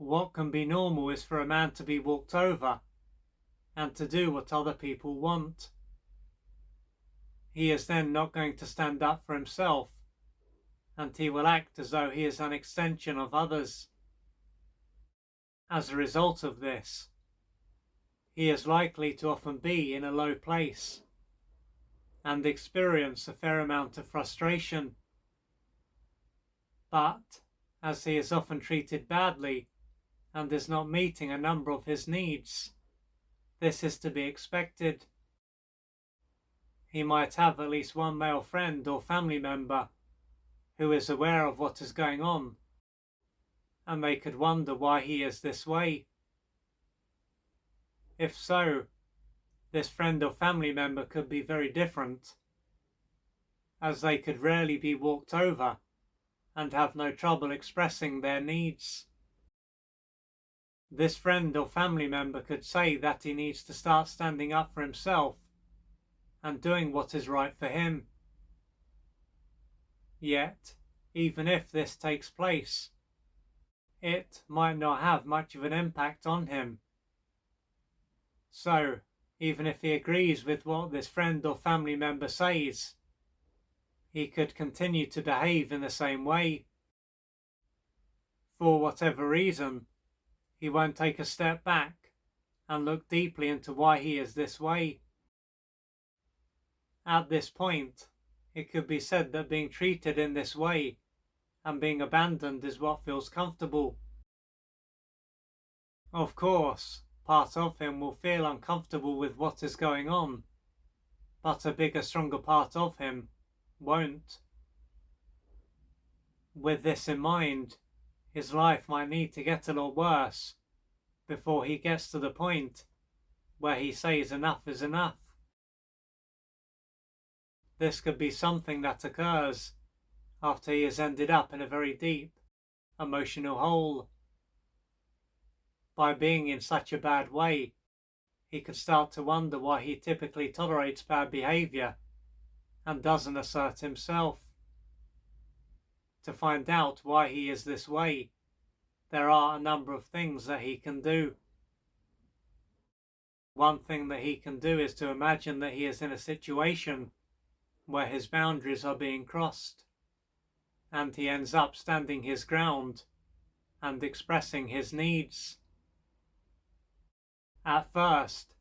What can be normal is for a man to be walked over and to do what other people want. He is then not going to stand up for himself, and he will act as though he is an extension of others. As a result of this, he is likely to often be in a low place and experience a fair amount of frustration. But as he is often treated badly and is not meeting a number of his needs, this is to be expected. He might have at least one male friend or family member who is aware of what is going on, and they could wonder why he is this way. If so, this friend or family member could be very different, as they could rarely be walked over and have no trouble expressing their needs. This friend or family member could say that he needs to start standing up for himself and doing what is right for him. Yet, even if this takes place, it might not have much of an impact on him. So, even if he agrees with what this friend or family member says, he could continue to behave in the same way. For whatever reason, he won't take a step back and look deeply into why he is this way. At this point, it could be said that being treated in this way and being abandoned is what feels comfortable. Of course, part of him will feel uncomfortable with what is going on, but a bigger, stronger part of him won't. With this in mind, his life might need to get a lot worse before he gets to the point where he says enough is enough. This could be something that occurs after he has ended up in a very deep emotional hole. By being in such a bad way, he could start to wonder why he typically tolerates bad behaviour and doesn't assert himself. To find out why he is this way, there are a number of things that he can do. One thing that he can do is to imagine that he is in a situation where his boundaries are being crossed, and he ends up standing his ground and expressing his needs. At first,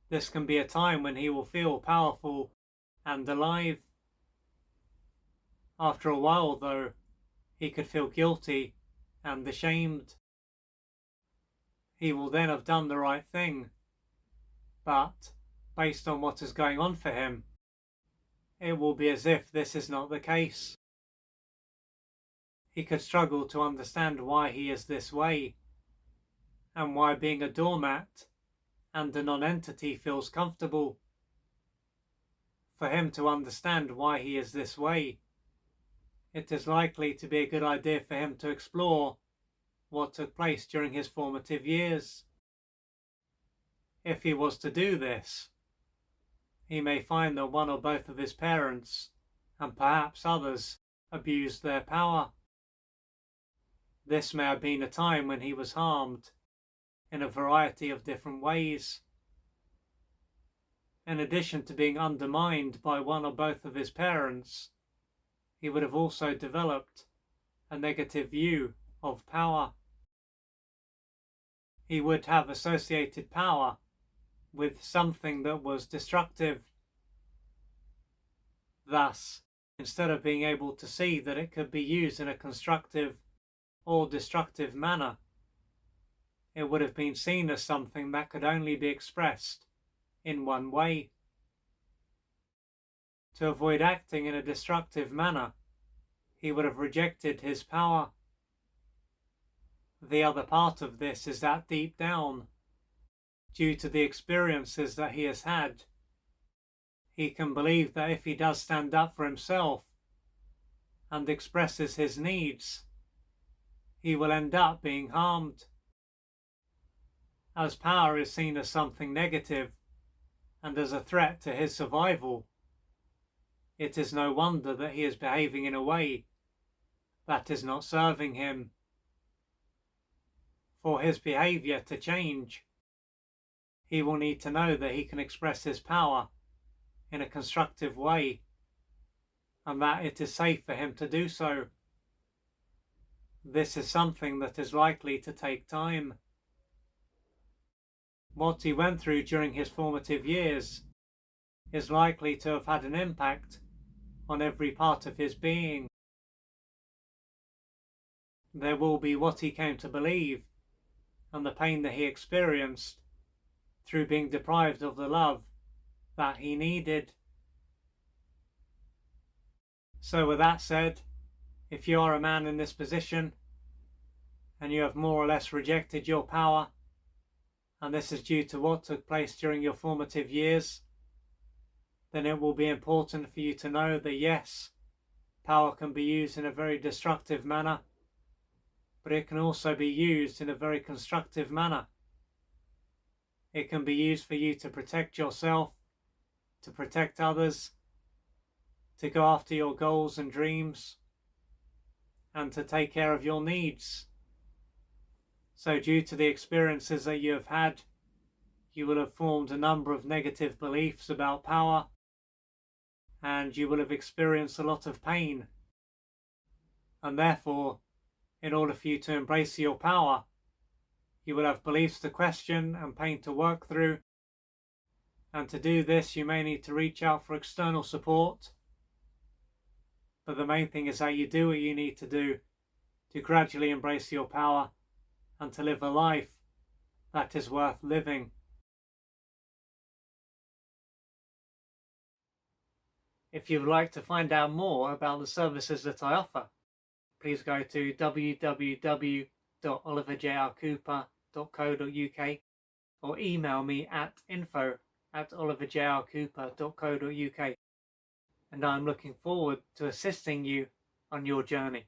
this can be a time when he will feel powerful and alive. After a while, though, he could feel guilty and ashamed. He will then have done the right thing, but based on what is going on for him, it will be as if this is not the case. He could struggle to understand why he is this way, and why being a doormat and a non-entity feels comfortable. For him to understand why he is this way, it is likely to be a good idea for him to explore what took place during his formative years. If he was to do this, he may find that one or both of his parents, and perhaps others, abused their power. This may have been a time when he was harmed in a variety of different ways. In addition to being undermined by one or both of his parents, he would have also developed a negative view of power. He would have associated power with something that was destructive. Thus, instead of being able to see that it could be used in a constructive or destructive manner, it would have been seen as something that could only be expressed in one way. To avoid acting in a destructive manner, he would have rejected his power. The other part of this is that deep down, due to the experiences that he has had, he can believe that if he does stand up for himself and expresses his needs, he will end up being harmed. As power is seen as something negative and as a threat to his survival, it is no wonder that he is behaving in a way that is not serving him. for his behaviour to change, he will need to know that he can express his power in a constructive way and that it is safe for him to do so. This is something that is likely to take time. What he went through during his formative years is likely to have had an impact on every part of his being. There will be what he came to believe and the pain that he experienced through being deprived of the love that he needed. So with that said, if you are a man in this position and you have more or less rejected your power, and this is due to what took place during your formative years, then it will be important for you to know that yes, power can be used in a very destructive manner, but it can also be used in a very constructive manner. It can be used for you to protect yourself, to protect others, to go after your goals and dreams, and to take care of your needs. So due to the experiences that you have had, you will have formed a number of negative beliefs about power, and you will have experienced a lot of pain. And therefore, in order for you to embrace your power, you will have beliefs to question and pain to work through. And to do this, you may need to reach out for external support. But the main thing is that you do what you need to do to gradually embrace your power and to live a life that is worth living. If you would like to find out more about the services that I offer, please go to www.oliverjrcooper.co.uk or email me at info@oliverjrcooper.co.uk, and I'm looking forward to assisting you on your journey.